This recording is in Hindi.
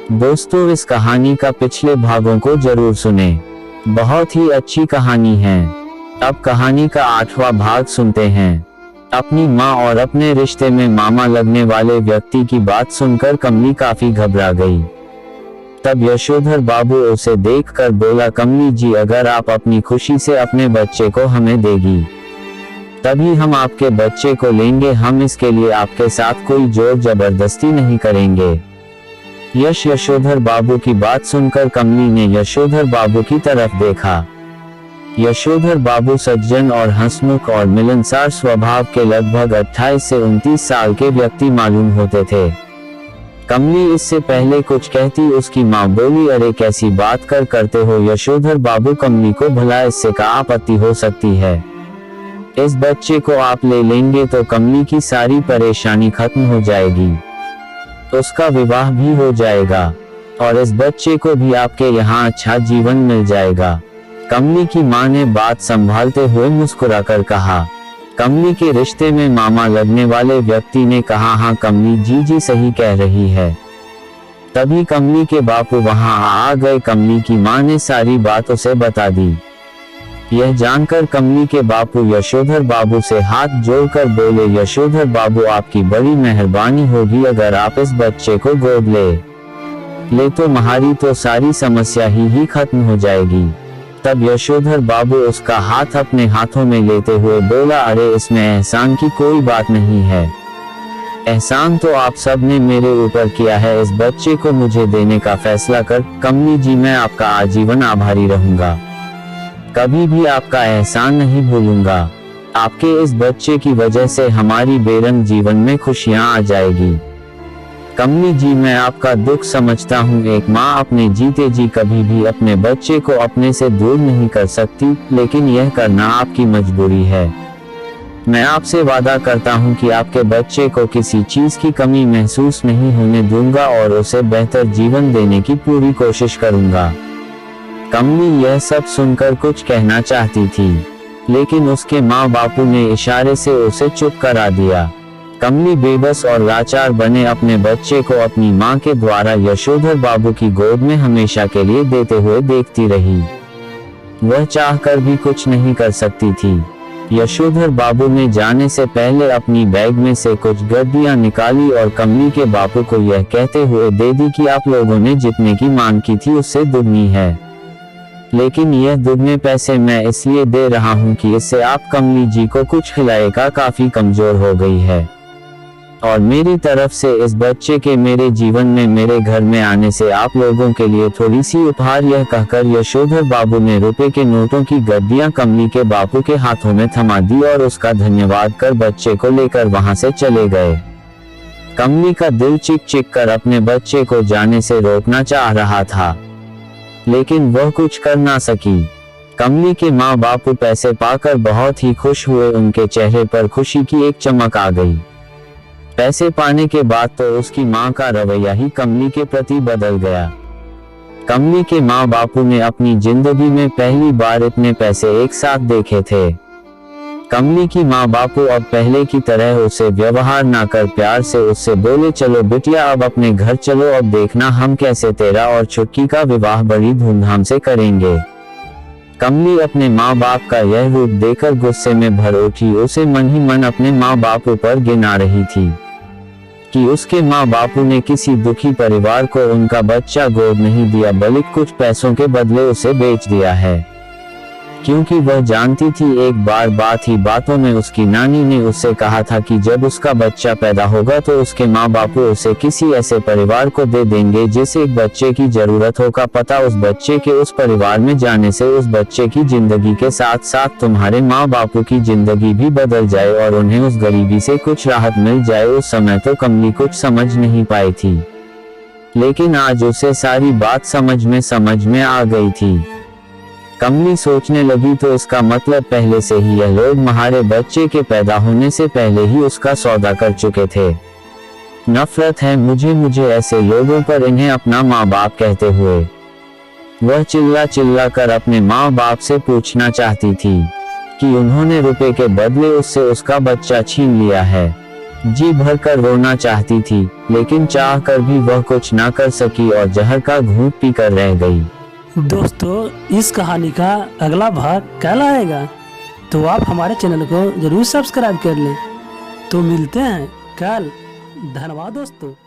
दोस्तों, इस कहानी का पिछले भागों को जरूर सुने। बहुत ही अच्छी कहानी है। अब कहानी का 8वां भाग सुनते हैं। अपनी माँ और अपने रिश्ते में मामा लगने वाले व्यक्ति की बात सुनकर कमली काफी घबरा गई। तब यशोधर बाबू उसे देखकर बोला, कमली जी, अगर आप अपनी खुशी से अपने बच्चे को हमें देगी तभी हम आपके बच्चे को लेंगे। हम इसके लिए आपके साथ कोई जोर जबरदस्ती नहीं करेंगे। यशोधर बाबू की बात सुनकर कमली ने यशोधर बाबू की तरफ देखा। यशोधर बाबू सज्जन और हंसमुख और मिलनसार स्वभाव के लगभग 28 से 29 साल के व्यक्ति मालूम होते थे। कमली इससे पहले कुछ कहती उसकी माँ बोली, अरे कैसी बात करते हो यशोधर बाबू, कमली को भला इससे क्या आपत्ति हो सकती है। इस बच्चे को आप ले लेंगे तो कमली की सारी परेशानी खत्म हो जाएगी, उसका विवाह भी हो जाएगा और इस बच्चे को भी आपके यहाँ अच्छा जीवन मिल जाएगा। कमली की माँ ने बात संभालते हुए मुस्कुराकर कहा। कमली के रिश्ते में मामा लगने वाले व्यक्ति ने कहा, हाँ कमली जी सही कह रही है। तभी कमली के बापू वहां आ गए। कमली की माँ ने सारी बात उसे बता दी। यह जानकर कमली के बापू यशोधर बाबू से हाथ जोड़कर बोले, यशोधर बाबू, आपकी बड़ी मेहरबानी होगी अगर आप इस बच्चे को गोद ले तो हमारी तो सारी समस्या ही खत्म हो जाएगी। तब यशोधर बाबू उसका हाथ अपने हाथों में लेते हुए बोला, अरे इसमें एहसान की कोई बात नहीं है। एहसान तो आप सब ने मेरे ऊपर किया है। इस बच्चे को मुझे देने का फैसला कर कमली जी, मैं आपका आजीवन आभारी रहूंगा, कभी भी आपका एहसान नहीं भूलूंगा। आपके इस बच्चे की वजह से हमारी बेरंग जीवन में खुशियां आ जाएगी। कमली जी, मैं आपका दुख समझता हूँ। एक माँ अपने जीते जी कभी भी अपने बच्चे को अपने से दूर नहीं कर सकती, लेकिन यह करना आपकी मजबूरी है। मैं आपसे वादा करता हूँ कि आपके बच्चे को किसी चीज की कमी महसूस नहीं होने दूंगा और उसे बेहतर जीवन देने की पूरी कोशिश करूंगा। कमली यह सब सुनकर कुछ कहना चाहती थी, लेकिन उसके माँ बापू ने इशारे से उसे चुप करा दिया। कमली बेबस और लाचार बने अपने बच्चे को अपनी माँ के द्वारा यशोधर बाबू की गोद में हमेशा के लिए देते हुए देखती रही। वह चाहकर भी कुछ नहीं कर सकती थी। यशोधर बाबू ने जाने से पहले अपनी बैग में से कुछ गड्डियां निकाली और कमली के बापू को यह कहते हुए दे दी कि आप लोगों ने जितने की मांग की थी उससे दुगनी है, लेकिन यह दुगने पैसे मैं इसलिए दे रहा हूँ कि इससे आप कमली जी को कुछ खिलाएगा, काफी कमजोर हो गई है। और मेरी तरफ से इस बच्चे के मेरे जीवन में मेरे घर में आने से आप लोगों के लिए थोड़ी सी उपहार। यह कहकर यशोधर बाबू ने रुपए के नोटों की गड्डियां कमली के बापू के हाथों में थमा दी और उसका धन्यवाद कर बच्चे को लेकर वहां से चले गए। कमली का दिल चिक चिक कर अपने बच्चे को जाने से रोकना चाह रहा था, लेकिन वह कुछ कर ना सकी। कमली के माँ बापू पैसे पाकर बहुत ही खुश हुए। उनके चेहरे पर खुशी की एक चमक आ गई। पैसे पाने के बाद तो उसकी माँ का रवैया ही कमली के प्रति बदल गया। कमली के माँ बापू ने अपनी जिंदगी में पहली बार इतने पैसे एक साथ देखे थे। कमली की माँ बापू अब पहले की तरह उसे व्यवहार ना कर प्यार से उससे बोले, चलो बिटिया अब अपने घर चलो, अब देखना हम कैसे तेरा और छुटकी का विवाह बड़ी धूमधाम से करेंगे। कमली अपने माँ बाप का यह रूप देखकर गुस्से में भर उठी। उसे मन ही मन अपने माँ बापू पर गिना रही थी कि उसके माँ बापू ने किसी दुखी परिवार को उनका बच्चा गोद नहीं दिया, बल्कि कुछ पैसों के बदले उसे बेच दिया है। क्योंकि वह जानती थी एक बार बात ही बातों में उसकी नानी ने उससे कहा था कि जब उसका बच्चा पैदा होगा तो उसके माँ बापू उसे किसी ऐसे परिवार को दे देंगे जिसे एक बच्चे की जरूरत होगा। पता उस बच्चे के उस परिवार में जाने से उस बच्चे की जिंदगी के साथ साथ तुम्हारे माँ बापू की जिंदगी भी बदल जाए और उन्हें उस गरीबी से कुछ राहत मिल जाए। उस समय तो कमली कुछ समझ नहीं पाई थी, लेकिन आज उसे सारी बात समझ में आ गई थी। कमली सोचने लगी, तो इसका मतलब पहले से ही यह लोग हमारे बच्चे के पैदा होने से पहले ही उसका सौदा कर चुके थे। नफरत है मुझे ऐसे लोगों पर, इन्हें अपना माँ बाप कहते हुए। वह चिल्ला कर अपने माँ बाप से पूछना चाहती थी कि उन्होंने रुपए के बदले उससे उसका बच्चा छीन लिया है, जी भर कर रोना चाहती थी, लेकिन चाह कर भी वह कुछ ना कर सकी और जहर का घूंट पीकर रह गई। दोस्तों, इस कहानी का अगला भाग कल आएगा, तो आप हमारे चैनल को जरूर सब्सक्राइब कर लें। तो मिलते हैं कल। धन्यवाद दोस्तों।